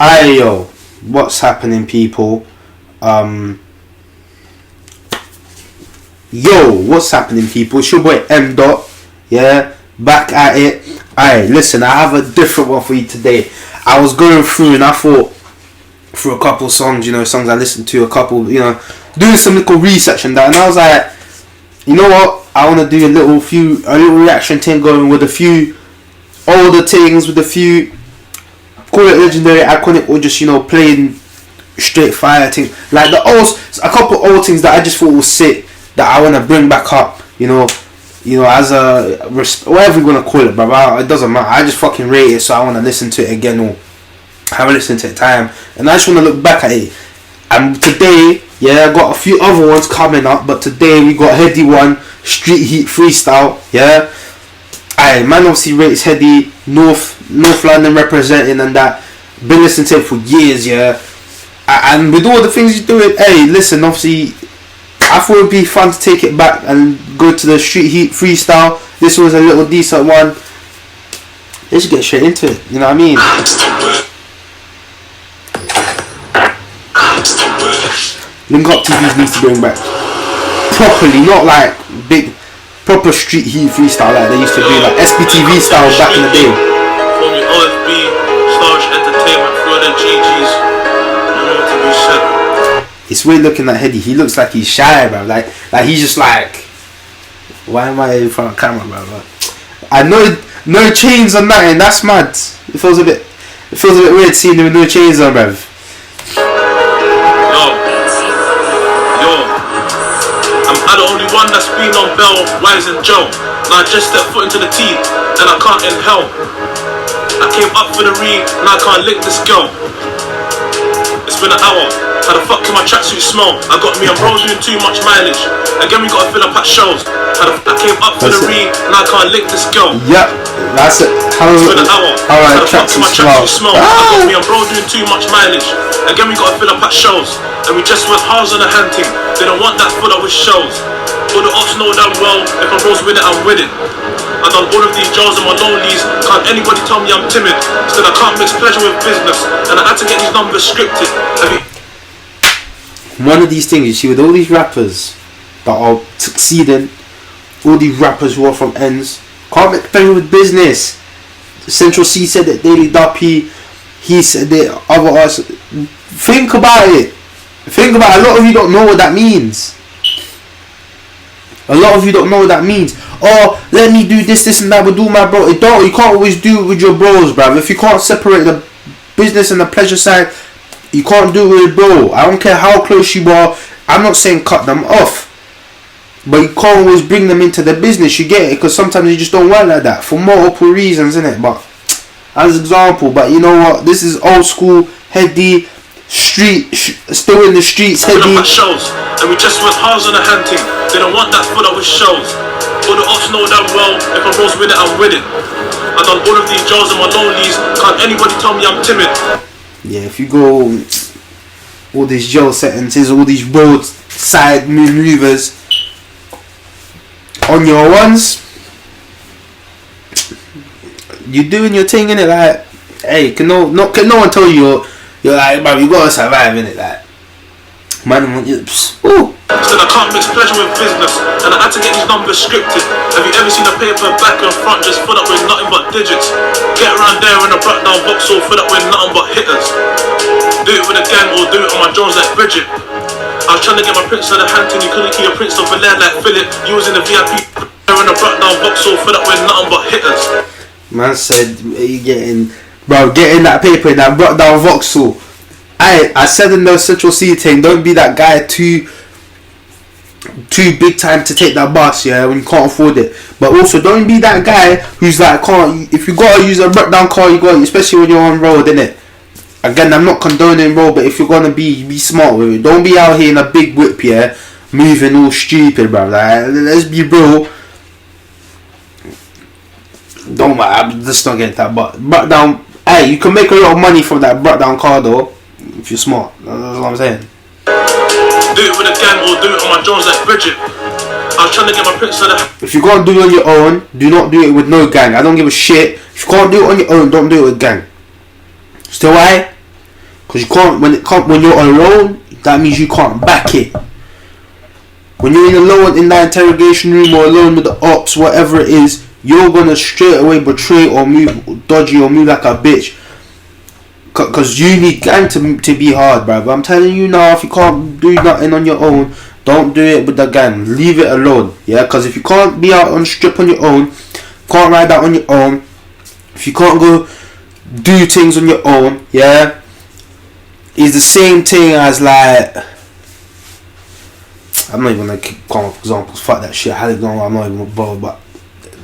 Aye yo, what's happening, people? Yo, what's happening, people? It's your boy M Dot. Yeah, back at it. Aye, listen, I have a different one for you today. I was going through and I thought through a couple songs, songs I listened to, a couple, doing some little research and that, and I was like, you know what? I want to do a little reaction thing going with a few older things, with a few, call it legendary, iconic, or just plain straight fire thing, like a couple old things that I just thought was sick that I want to bring back up, as a whatever you want to call it, bro. It doesn't matter. I just fucking rate it, so I want to listen to it again or haven't listened to it time, and I just want to look back at it. And today, I got a few other ones coming up, but today we got Headie one, Street Heat Freestyle. Yeah, aye, man, obviously rates Headie, North London representing and that. Been listening to it for years, yeah. And with all the things he's doing, hey, listen, obviously, I thought it would be fun to take it back and go to the Street Heat Freestyle. This was a little decent one. Let's get straight into it, you know what I mean? Link Up TV needs to bring back properly, not like big, proper Street Heat Freestyle like they used to do, like SBTV style back in the day. For me, OFB, Starch Entertainment, for the GGs, to be said. It's weird looking at Headie. He looks like he's shy, bro. Like he's just like, why am I in front of camera, bro? I know no chains on that, and that's mad. It feels a bit weird seeing him with no chains on, bro. I'm the only one that's been on Bell, Wise and Joe. Now I just stepped foot into the tea, and I can't inhale. I came up for the re, now I can't lick this girl. It's been an hour. How the fuck can my tracksuit smell? I got me a bro doing too much mileage. Again, we gotta fill up at shows. I came up for the re, now I can't lick this girl. Yep, that's it. It's been an hour. How the fuck can my tracksuit smell? I got me a bro doing too much mileage. Again, we gotta fill up at shows. And we just went halves on the hand team. They don't want that full up with shows. All the ops know damn well, if I'm bros with it, I'm with it. I've done all of these jobs on my lonelies. Can't anybody tell me I'm timid? Said I can't mix pleasure with business, and I had to get these numbers scripted. One of these things you see with all these rappers that are succeeding, all these rappers who are from ends, can't mix pleasure with business. Central C said it, Daily Duppy, he said it, other us. Think about it. A lot of you don't know what that means. A lot of you don't know what that means. Oh, let me do this and that with all my bro. You can't always do it with your bros, bruv. If you can't separate the business and the pleasure side, you can't do it with bro. I don't care how close you are. I'm not saying cut them off, but you can't always bring them into the business. You get it? Because sometimes you just don't work like that for multiple reasons, innit? But as an example, but you know what? This is old school Headie. Still in the streets, Headie. Shows, and we just went halves on the hand team. They don't want that full up with shows. All the ops know damn well, if I'm bros with it, I'm with it. I've done all of these jobs on my lonelies. Can't anybody tell me I'm timid? Yeah, if you go all these jail sentences, all these roadside maneuvers on your ones, you're doing your thing, innit? Like, hey, can no one tell you you're like, bro, you gotta survive, innit? Like, man, ooh. Said I can't mix pleasure with business, and I had to get these numbers scripted. Have you ever seen a paper back and front just full up with nothing but digits? Get around there in a brought down box all full up with nothing but hitters. Do it with a gang or do it on my Jones like Bridget. I was trying to get my prince on the hand and you couldn't keep your prince over there like Philip. You was in the VIP in a brought down box all full up with nothing but hitters. Man said, you getting that paper in that brought down Vauxhall. I said in the Central C thing, don't be that guy too big time to take that bus, yeah, when you can't afford it. But also don't be that guy who's like, if you gotta use a brought down car, you got, especially when you're on road, innit? Again, I'm not condoning road, but if you're gonna be smart with it. Don't be out here in a big whip, yeah, moving all stupid, bro. Like, let's be real. Don't matter, I'm just not getting that. But brought down, hey, you can make a lot of money from that brought down car though, if you're smart. That's what I'm saying. Do it with a gang or do it on my Jones like Bridget. I was trying to get my prince on the... If you can't do it on your own, do not do it with no gang. I don't give a shit. If you can't do it on your own, don't do it with gang. Still why? Because you can't, when you're alone, that means you can't back it. When you're alone in that interrogation room or alone with the ops, whatever it is, you're gonna straight away betray or move dodgy or move like a bitch. Because you need gang to be hard, bruv. I'm telling you now, if you can't do nothing on your own, don't do it with the gang. Leave it alone, yeah? Because if you can't be out on the strip on your own, can't ride out on your own, if you can't go do things on your own, yeah, it's the same thing as like, I'm not even gonna come up with examples. Fuck that shit. I had it going. I'm not even bothered, but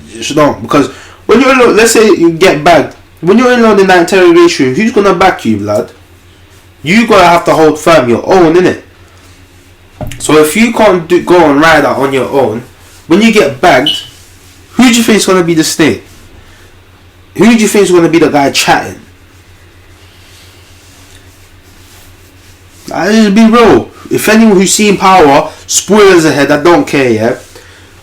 just don't. Because when you're alone, let's say you get bagged. When you're alone in that interrogation room, who's gonna back you, blood? You gotta have to hold firm your own, innit? So if you can't go and ride out on your own, when you get bagged, who do you think is gonna be the snake? Who do you think is gonna be the guy chatting? Just be real. If anyone who's seen Power, spoilers ahead, I don't care, yeah?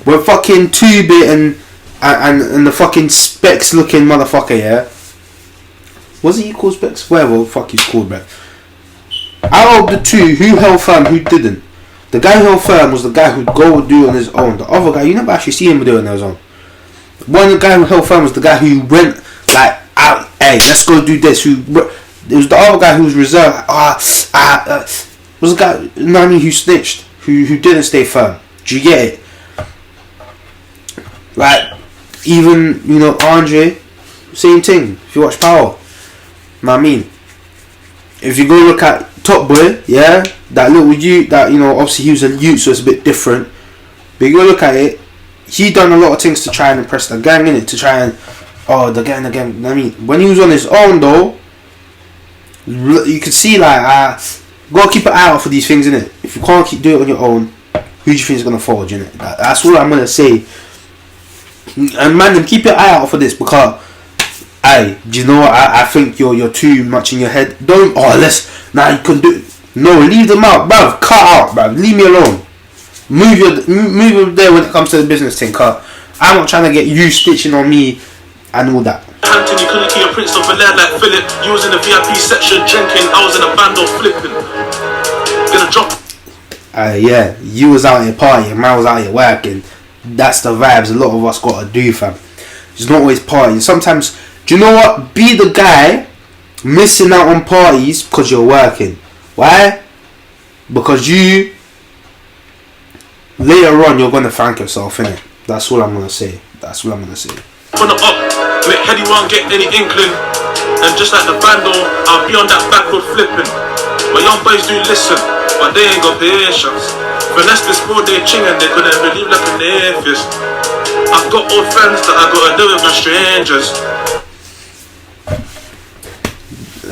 We're fucking 2-bit and the fucking Specs looking motherfucker, yeah? Was he called Specs? Whatever the fuck he's called, bro. Out of the two, who held firm, who didn't? The guy who held firm was the guy who'd go and do it on his own. The other guy, you never actually see him do it on his own. One guy who held firm was the guy who went like, out, hey, let's go do this. It was the other guy who was reserved. Was the guy, Nani, who snitched, who didn't stay firm. Do you get it? Like, even, you know, Andre, same thing. If you watch Power, know what I mean? If you go look at Top Boy, yeah, that little youth, that, you know, obviously he was a youth, so it's a bit different. But you go look at it, he done a lot of things to try and impress the gang, innit? To try and, the gang. I mean, when he was on his own though, you could see like, gotta keep an eye out for these things, innit? If you can't keep doing it on your own, who do you think is gonna forge, innit? That's what I'm gonna say. And man, keep your eye out for this, because do you know what? I think you're too much in your head. Don't you can do. No, leave them out, bruv. Cut out, bruv. Leave me alone. Move there when it comes to the business thing, cause I'm not trying to get you stitching on me and all that. Anthony couldn't keep a Prince of Bel-Air like Philip. You was in the VIP section drinking, I was in a band flipping. Gonna drop. Yeah, you was out here partying, man was out here working. That's the vibes a lot of us gotta do, fam. It's not always partying. Sometimes, do you know what? Be the guy missing out on parties because you're working. Why? Because you later on you're gonna thank yourself, innit? That's all I'm gonna say. On the up, make Headie won't get any inkling. And just like the bando, I'll be on that backward flipping. My young boys do listen, but they ain't got patience. Finesse this broad day chinging, they couldn't believe like an atheist. I've got old friends that I gotta deal with, my strangers.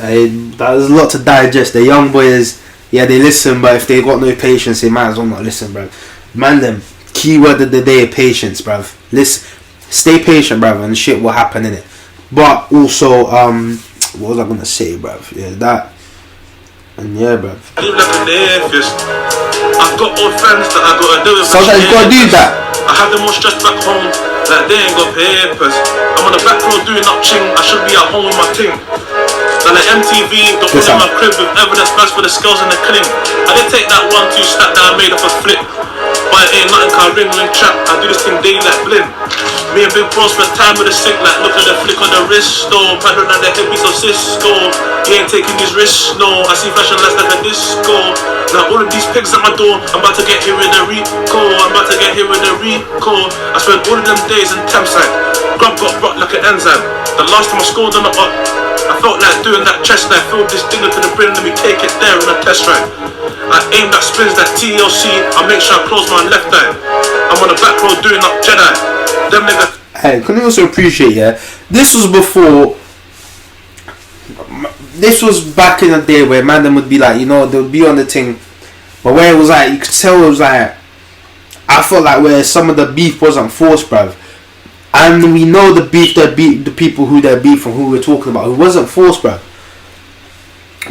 There's a lot to digest. The young boys, yeah, they listen, but if they got no patience, they might as well not listen, bruv. Man, them keyword of the day, patience, bruv. Listen, stay patient, bruv, and shit will happen, innit? But also, what was I gonna say, bruv? Yeah, that. And yeah, bruv. Live like an atheist. I've got old friends that I gotta deal with. Sometimes you gotta do that. I have them all stressed back home, like they ain't got papers. I'm on the back road doing up ching. I should be at home with my ting. Like MTV, don't put in my crib with evidence bags for the scales and the cling. I did take that 1-2 stack that I made off a flip, but it ain't nothing, cause ring trap. I do this thing daily like Blin. Me and Big Bro spent time with the sick, like look at the flick on the wrist, though. Pattern on the headpiece of Cisco. He ain't taking these risks, no. I see flashing lights like a disco. Now all of these pigs at my door, I'm about to get here with the Rico. I spent all of them days in Thameside. Grub got brought like an enzyme. The last time I scored on the up, I felt like doing that chest knife. Filled this thing into the brain, let me take it there on a test ride. I aim that spins, that TLC. I make sure I close my left eye. I'm on the back road doing up Jedi. Them niggas. Hey, can you also appreciate, yeah? This was before. This was back in the day where man them would be like, you know, they would be on the thing, but where it was like, you could tell it was like, I felt like where some of the beef wasn't forced, bruv. And we know the beef that beat the people who they're beefing, who we're talking about, who wasn't forced, bruv.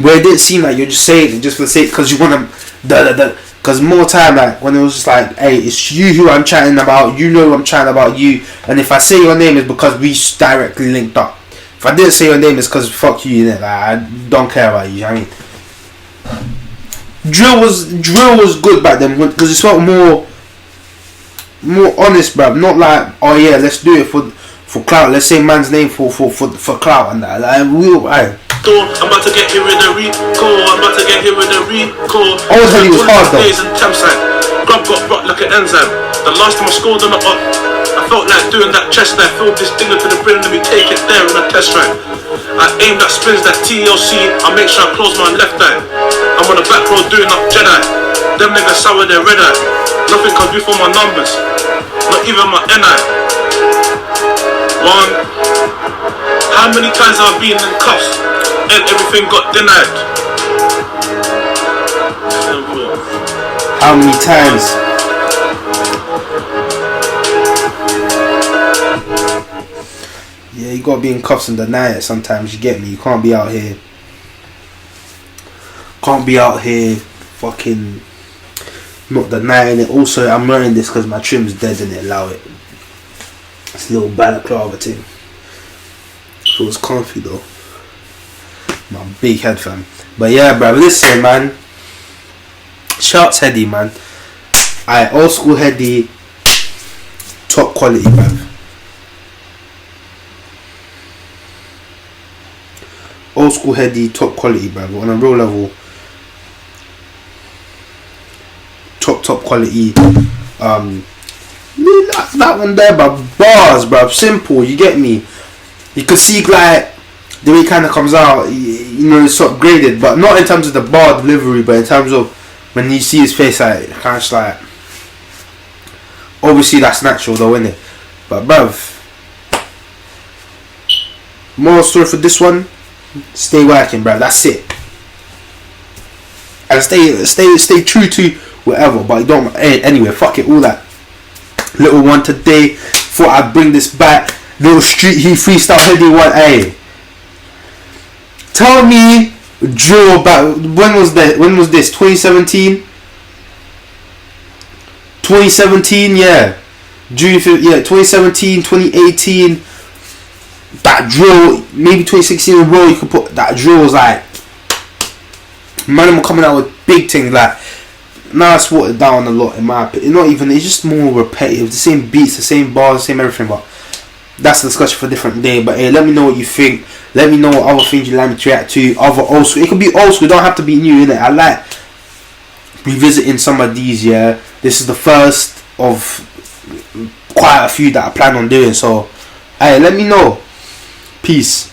Where it didn't seem like you're just saying it just for the sake, because you want to, because more time, like when it was just like, hey, it's you who I'm chatting about, you know I'm chatting about you, and if I say your name, it's because we directly linked up. If I didn't say your name, it's because fuck you, innit? Like, I don't care about you, you know what I mean? drill was good back then because it felt more honest, bruv. Not like, oh yeah, let's do it for clout. Let's say man's name for clout and that. Like, I'm about to get here with a recall. I'm about to get here with a recall. Always Headie was hard though. Days in Thameside. Grub got brought like an enzyme. The last time I scored on the up, I felt like doing that chest there. Filled this thing up to the brim, let me take it there on a test ride. I aim that spins, that TLC. I make sure I close my left eye. I'm on the back road doing up Jedi. Them niggas sour their red eye. Nothing comes before my numbers, not even my NI. One. How many times have I been in cuffs and everything got denied? How many times? Yeah, you gotta be in cuffs and deny it sometimes, you get me? You can't be out here. Fucking not denying it. Also, I'm wearing this because my trim's dead and it allow it. It's a little balaclava thing. Feels comfy though. My big head fam. But yeah, bruv, listen, man. Shouts Headie, man. Alright, old school Headie, top quality, bruv. Old school Headie, top quality, bruv. On a real level, top quality. That one there, bruv. Bars, bruv. Simple. You get me? You can see like the way it kind of comes out. You know, it's upgraded, but not in terms of the bar delivery, but in terms of when you see his face, like kind of just like. Obviously, that's natural, though, isn't it? But bruv, moral story for this one: stay working, bruv. That's it. And stay true to whatever. But you don't. Anyway, fuck it. All that. Little one today. Thought I'd bring this back. Little street heat freestyle Headie one. Hey, tell me, drill about when was this? 2017. 2017, yeah. June 5th, yeah. 2017, 2018. That drill, maybe 2016 as well. You could put that drill was like, man, I'm coming out with big things like. Now it's watered down a lot in my opinion. Not even, it's just more repetitive. The same beats, the same bars, the same everything. But that's a discussion for a different day. But hey, let me know what you think. Let me know what other things you'd like me to react to. Other old school. It could be old school. It don't have to be new, innit? I like revisiting some of these. Yeah, this is the first of quite a few that I plan on doing. So, hey, let me know. Peace.